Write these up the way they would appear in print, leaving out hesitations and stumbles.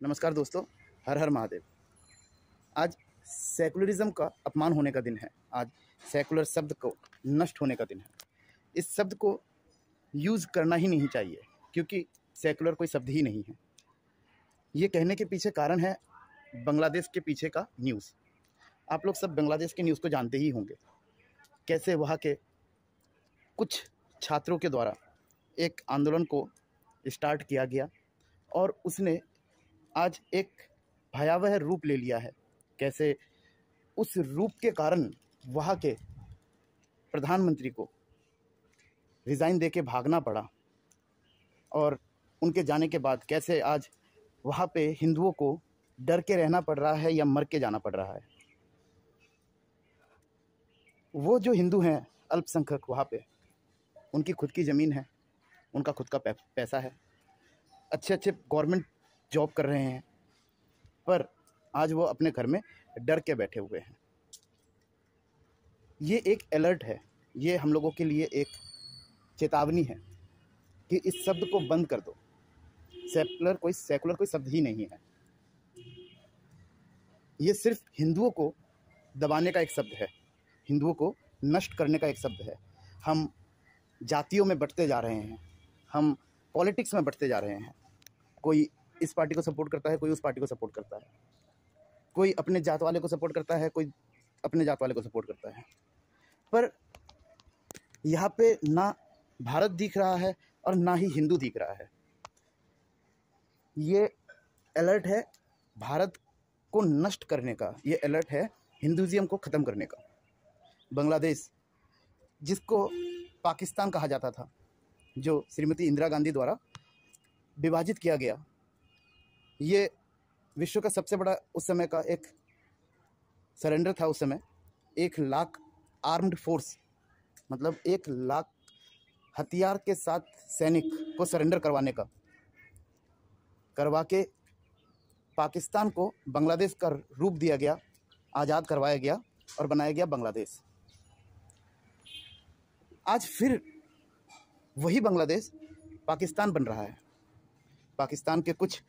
नमस्कार दोस्तों, हर हर महादेव। आज सेकुलरिज्म का अपमान होने का दिन है। आज सेकुलर शब्द को नष्ट होने का दिन है। इस शब्द को यूज़ करना ही नहीं चाहिए, क्योंकि सेकुलर कोई शब्द ही नहीं है। ये कहने के पीछे कारण है बांग्लादेश के पीछे का न्यूज़। आप लोग सब बांग्लादेश के न्यूज़ को जानते ही होंगे, कैसे वहाँ के कुछ छात्रों के द्वारा एक आंदोलन को स्टार्ट किया गया और उसने आज एक भयावह रूप ले लिया है। कैसे उस रूप के कारण वहाँ के प्रधानमंत्री को रिज़ाइन दे के भागना पड़ा और उनके जाने के बाद कैसे आज वहाँ पे हिंदुओं को डर के रहना पड़ रहा है या मर के जाना पड़ रहा है। वो जो हिंदू हैं अल्पसंख्यक, वहाँ पे उनकी खुद की ज़मीन है, उनका खुद का पैसा है, अच्छे अच्छे गवर्नमेंट जॉब कर रहे हैं, पर आज वो अपने घर में डर के बैठे हुए हैं। ये एक अलर्ट है, ये हम लोगों के लिए एक चेतावनी है कि इस शब्द को बंद कर दो। सेकुलर कोई शब्द ही नहीं है। ये सिर्फ हिंदुओं को दबाने का एक शब्द है, हिंदुओं को नष्ट करने का एक शब्द है। हम जातियों में बंटते जा रहे हैं, हम पॉलिटिक्स में बंटते जा रहे हैं। कोई इस पार्टी को सपोर्ट करता है, कोई उस पार्टी को सपोर्ट करता है, कोई अपने जात वाले को सपोर्ट करता है, कोई अपने जात वाले को सपोर्ट करता है। पर यहाँ पे ना भारत दिख रहा है और ना ही हिंदू दिख रहा है। ये अलर्ट है भारत को नष्ट करने का, ये अलर्ट है हिंदुइज्म को ख़त्म करने का। बांग्लादेश, जिसको पाकिस्तान कहा जाता था, जो श्रीमती इंदिरा गांधी द्वारा विभाजित किया गया, ये विश्व का सबसे बड़ा उस समय का एक सरेंडर था। उस समय 1 लाख आर्म्ड फोर्स, मतलब 1 लाख हथियार के साथ सैनिक को सरेंडर करवा के पाकिस्तान को बांग्लादेश का रूप दिया गया, आज़ाद करवाया गया और बनाया गया बांग्लादेश। आज फिर वही बांग्लादेश पाकिस्तान बन रहा है। पाकिस्तान के कुछ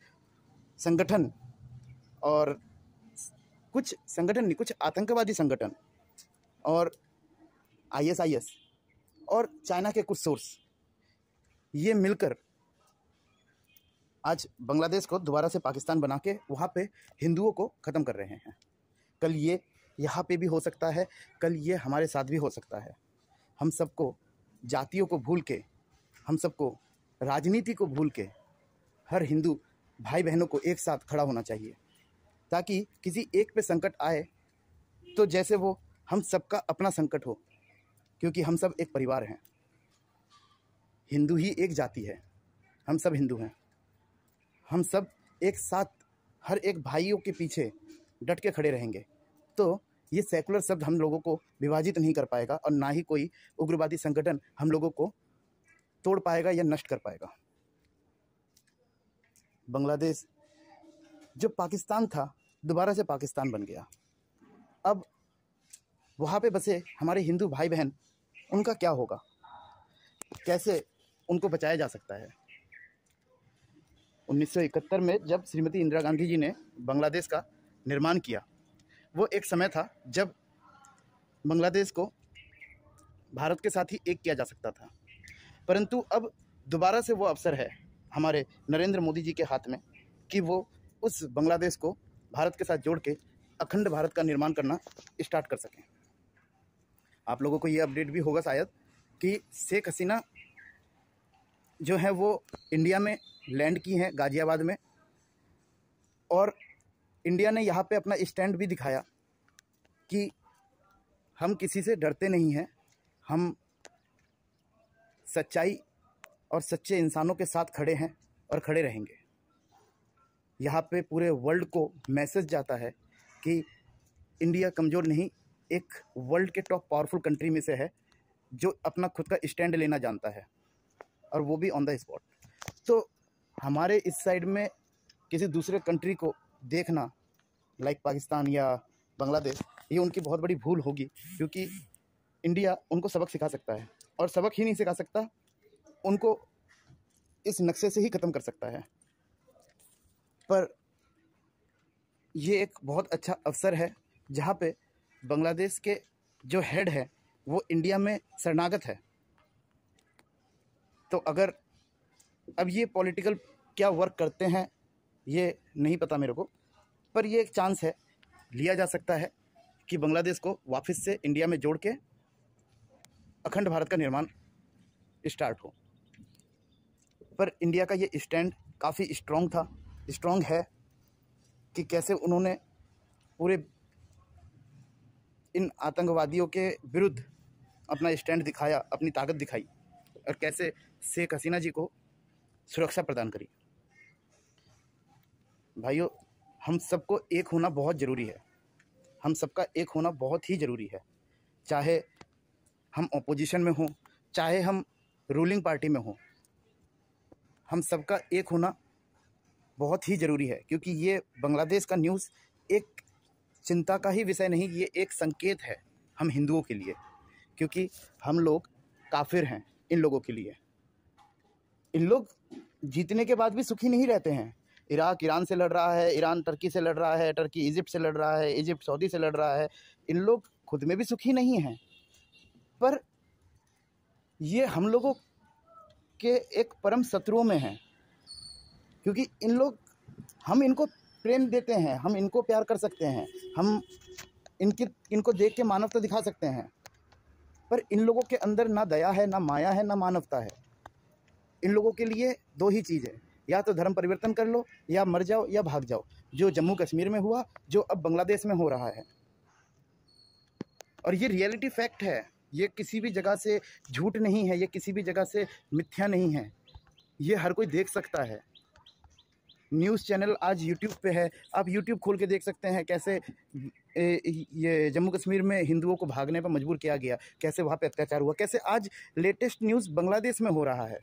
संगठन और कुछ आतंकवादी संगठन और ISIS और चाइना के कुछ सोर्स, ये मिलकर आज बांग्लादेश को दोबारा से पाकिस्तान बना के वहाँ पे हिंदुओं को ख़त्म कर रहे हैं। कल ये यहाँ पे भी हो सकता है, कल ये हमारे साथ भी हो सकता है। हम सबको जातियों को भूल के, हम सबको राजनीति को भूल के, हर हिंदू भाई बहनों को एक साथ खड़ा होना चाहिए, ताकि किसी एक पे संकट आए तो जैसे वो हम सबका अपना संकट हो, क्योंकि हम सब एक परिवार हैं। हिंदू ही एक जाति है, हम सब हिंदू हैं। हम सब एक साथ हर एक भाइयों के पीछे डट के खड़े रहेंगे, तो ये सेकुलर शब्द हम लोगों को विभाजित नहीं कर पाएगा और ना ही कोई उग्रवादी संगठन हम लोगों को तोड़ पाएगा या नष्ट कर पाएगा। बांग्लादेश जो पाकिस्तान था, दोबारा से पाकिस्तान बन गया। अब वहाँ पे बसे हमारे हिंदू भाई बहन, उनका क्या होगा? कैसे उनको बचाया जा सकता है? 1971 में जब श्रीमती इंदिरा गांधी जी ने बांग्लादेश का निर्माण किया, वो एक समय था जब बांग्लादेश को भारत के साथ ही एक किया जा सकता था। परंतु अब दोबारा से वो अवसर है हमारे नरेंद्र मोदी जी के हाथ में कि वो उस बांग्लादेश को भारत के साथ जोड़ के अखंड भारत का निर्माण करना स्टार्ट कर सकें। आप लोगों को ये अपडेट भी होगा शायद कि शेख हसीना जो है वो इंडिया में लैंड की हैं, गाज़ियाबाद में, और इंडिया ने यहाँ पे अपना स्टैंड भी दिखाया कि हम किसी से डरते नहीं हैं, हम सच्चाई और सच्चे इंसानों के साथ खड़े हैं और खड़े रहेंगे। यहाँ पे पूरे वर्ल्ड को मैसेज जाता है कि इंडिया कमज़ोर नहीं, एक वर्ल्ड के टॉप पावरफुल कंट्री में से है जो अपना खुद का स्टैंड लेना जानता है, और वो भी ऑन द स्पॉट। तो हमारे इस साइड में किसी दूसरे कंट्री को देखना, लाइक पाकिस्तान या बांग्लादेश, ये उनकी बहुत बड़ी भूल होगी, क्योंकि इंडिया उनको सबक सिखा सकता है, और सबक ही नहीं सिखा सकता, उनको इस नक्शे से ही ख़त्म कर सकता है। पर ये एक बहुत अच्छा अवसर है जहाँ पे बांग्लादेश के जो हेड है वो इंडिया में शरणागत है। तो अगर अब ये पॉलिटिकल क्या वर्क करते हैं ये नहीं पता मेरे को, पर ये एक चांस है, लिया जा सकता है कि बांग्लादेश को वापस से इंडिया में जोड़ के अखंड भारत का निर्माण स्टार्ट हो। पर इंडिया का ये स्टैंड काफ़ी स्ट्रॉन्ग है कि कैसे उन्होंने पूरे इन आतंकवादियों के विरुद्ध अपना स्टैंड दिखाया, अपनी ताकत दिखाई, और कैसे शेख हसीना जी को सुरक्षा प्रदान करी। भाइयों, हम सबको एक होना बहुत ज़रूरी है, हम सबका एक होना बहुत ही ज़रूरी है। चाहे हम ऑपोजिशन में हों, चाहे हम रूलिंग पार्टी में हों, हम सबका एक होना बहुत ही ज़रूरी है। क्योंकि ये बांग्लादेश का न्यूज़ एक चिंता का ही विषय नहीं, ये एक संकेत है हम हिंदुओं के लिए, क्योंकि हम लोग काफिर हैं इन लोगों के लिए। इन लोग जीतने के बाद भी सुखी नहीं रहते हैं। इराक ईरान से लड़ रहा है, ईरान टर्की से लड़ रहा है, टर्की इजिप्ट से लड़ रहा है, इजिप्ट सऊदी से लड़ रहा है। इन लोग खुद में भी सुखी नहीं हैं, पर ये हम लोगों के एक परम शत्रुओं में हैं। क्योंकि हम इनको प्रेम देते हैं, हम इनको प्यार कर सकते हैं, हम इनको देख के मानवता दिखा सकते हैं, पर इन लोगों के अंदर ना दया है, ना माया है, ना मानवता है। इन लोगों के लिए दो ही चीज़ है, या तो धर्म परिवर्तन कर लो, या मर जाओ, या भाग जाओ। जो जम्मू कश्मीर में हुआ, जो अब बांग्लादेश में हो रहा है, और ये रियलिटी फैक्ट है, ये किसी भी जगह से झूठ नहीं है, ये किसी भी जगह से मिथ्या नहीं है, ये हर कोई देख सकता है। न्यूज़ चैनल आज यूट्यूब पे है, आप यूट्यूब खोल के देख सकते हैं कैसे ये जम्मू कश्मीर में हिंदुओं को भागने पर मजबूर किया गया, कैसे वहाँ पे अत्याचार हुआ, कैसे आज लेटेस्ट न्यूज़ बांग्लादेश में हो रहा है।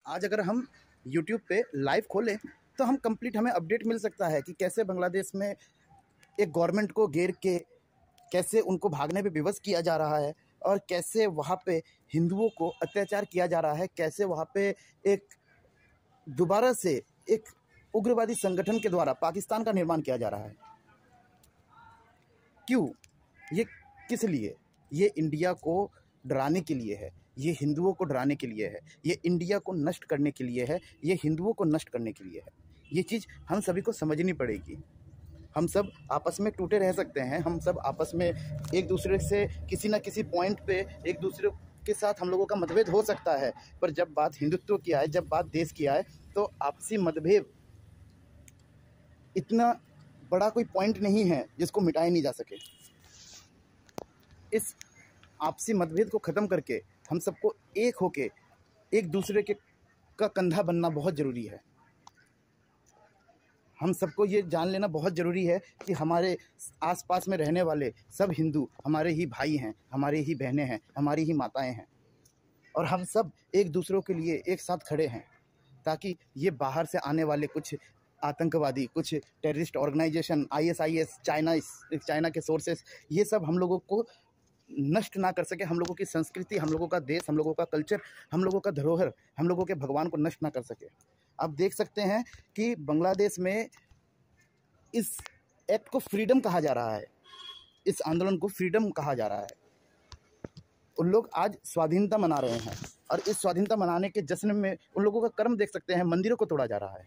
आज अगर हम यूट्यूब पे लाइव खोलें तो हम कंप्लीट हमें अपडेट मिल सकता है कि कैसे बांग्लादेश में एक गवर्नमेंट को घेर के कैसे उनको भागने पे विवश किया जा रहा है, और कैसे वहाँ पे हिंदुओं को अत्याचार किया जा रहा है, कैसे वहाँ पे एक दोबारा से एक उग्रवादी संगठन के द्वारा पाकिस्तान का निर्माण किया जा रहा है। क्यों? ये किस लिए? ये इंडिया को डराने के लिए है, ये हिंदुओं को डराने के लिए है, ये इंडिया को नष्ट करने के लिए है, ये हिंदुओं को नष्ट करने के लिए है। ये चीज़ हम सभी को समझनी पड़ेगी। हम सब आपस में टूटे रह सकते हैं, हम सब आपस में एक दूसरे से किसी न किसी पॉइंट पे एक दूसरे के साथ हम लोगों का मतभेद हो सकता है, पर जब बात हिंदुत्व की आए, जब बात देश की आए, तो आपसी मतभेद इतना बड़ा कोई पॉइंट नहीं है जिसको मिटाया नहीं जा सके। इस आपसी मतभेद को ख़त्म करके हम सबको एक होके एक दूसरे का कंधा बनना बहुत ज़रूरी है। हम सबको ये जान लेना बहुत ज़रूरी है कि हमारे आसपास में रहने वाले सब हिंदू हमारे ही भाई हैं, हमारे ही बहनें हैं, हमारी ही माताएं हैं, और हम सब एक दूसरों के लिए एक साथ खड़े हैं, ताकि ये बाहर से आने वाले कुछ आतंकवादी, कुछ टेररिस्ट ऑर्गेनाइजेशन, ISIS, चाइना के सोर्सेस, ये सब हम लोगों को नष्ट ना कर सके, हम लोगों की संस्कृति, हम लोगों का देश, हम लोगों का कल्चर, हम लोगों का धरोहर, हम लोगों के भगवान को नष्ट ना कर सके। आप देख सकते हैं कि बांग्लादेश में इस एक्ट को फ्रीडम कहा जा रहा है, इस आंदोलन को फ्रीडम कहा जा रहा है। उन लोग आज स्वाधीनता मना रहे हैं, और इस स्वाधीनता मनाने के जश्न में उन लोगों का कर्म देख सकते हैं, मंदिरों को तोड़ा जा रहा है।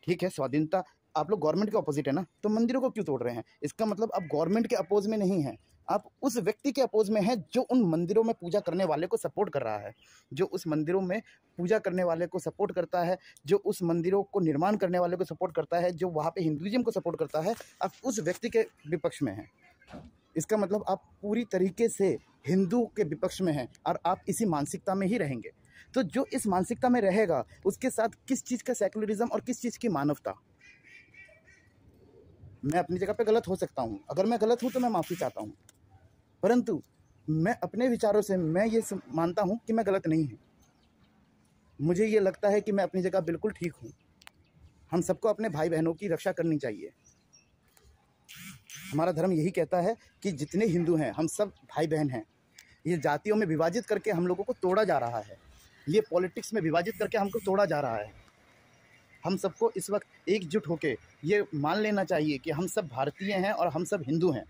ठीक है, स्वाधीनता, आप लोग गवर्नमेंट के अपोजिट है ना, तो मंदिरों को क्यों तोड़ रहे हैं? इसका मतलब आप गवर्नमेंट के अपोज में नहीं हैं, आप उस व्यक्ति के अपोज में हैं जो उन मंदिरों में पूजा करने वाले को सपोर्ट कर रहा है, जो उस मंदिरों में पूजा करने वाले को सपोर्ट करता है, जो उस मंदिरों को निर्माण करने वाले को सपोर्ट करता है, जो वहाँ पे हिंदुइज्म को सपोर्ट करता है। आप उस व्यक्ति के विपक्ष में हैं। इसका मतलब आप पूरी तरीके से हिंदू के विपक्ष में हैं, और आप इसी मानसिकता में ही रहेंगे। तो जो इस मानसिकता में रहेगा, उसके साथ किस चीज़ का सेकुलरिज्म और किस चीज़ की मानवता? मैं अपनी जगह पे गलत हो सकता हूँ, अगर मैं गलत हूँ तो मैं माफ़ी चाहता हूँ, परंतु मैं अपने विचारों से मैं ये मानता हूँ कि मैं गलत नहीं हूँ। मुझे ये लगता है कि मैं अपनी जगह बिल्कुल ठीक हूँ। हम सबको अपने भाई बहनों की रक्षा करनी चाहिए। हमारा धर्म यही कहता है कि जितने हिंदू हैं हम सब भाई बहन हैं। ये जातियों में विभाजित करके हम लोगों को तोड़ा जा रहा है, ये पॉलिटिक्स में विभाजित करके हमको तोड़ा जा रहा है। हम सबको इस वक्त एकजुट होकर ये मान लेना चाहिए कि हम सब भारतीय हैं और हम सब हिंदू हैं।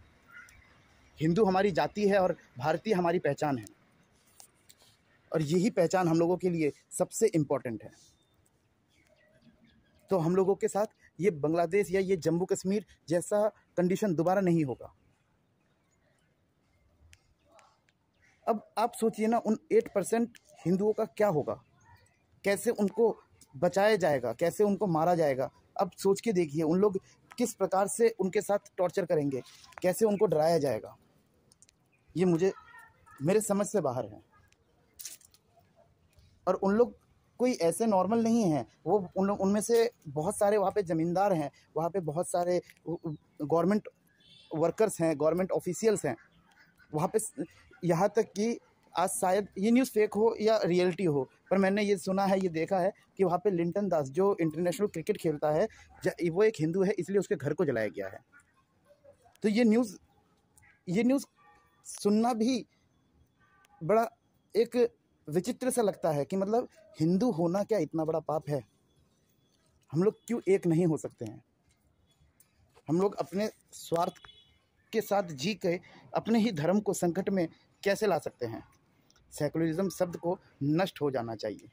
हिंदू हमारी जाति है और भारतीय हमारी पहचान है, और यही पहचान हम लोगों के लिए सबसे इम्पोर्टेंट है। तो हम लोगों के साथ ये बांग्लादेश या ये जम्मू कश्मीर जैसा कंडीशन दोबारा नहीं होगा। अब आप सोचिए ना, उन 8% हिंदुओं का क्या होगा, कैसे उनको बचाया जाएगा, कैसे उनको मारा जाएगा। अब सोच के देखिए उन लोग किस प्रकार से उनके साथ टॉर्चर करेंगे, कैसे उनको डराया जाएगा। ये मेरे समझ से बाहर है। और उन लोग कोई ऐसे नॉर्मल नहीं हैं, वो उनमें से बहुत सारे वहाँ पे ज़मींदार हैं, वहाँ पे बहुत सारे गवर्नमेंट वर्कर्स हैं, गवर्नमेंट ऑफिशियल्स हैं वहाँ पे। यहाँ तक कि आज शायद ये न्यूज़ फेक हो या रियलिटी हो, पर मैंने ये सुना है, ये देखा है कि वहाँ पे लिंटन दास जो इंटरनेशनल क्रिकेट खेलता है, वो एक हिंदू है, इसलिए उसके घर को जलाया गया है। तो ये न्यूज़ सुनना भी बड़ा एक विचित्र सा लगता है कि मतलब हिंदू होना क्या इतना बड़ा पाप है? हम लोग क्यों एक नहीं हो सकते हैं? हम लोग अपने स्वार्थ के साथ जी के अपने ही धर्म को संकट में कैसे ला सकते हैं? सेकुलरिज्म शब्द को नष्ट हो जाना चाहिए।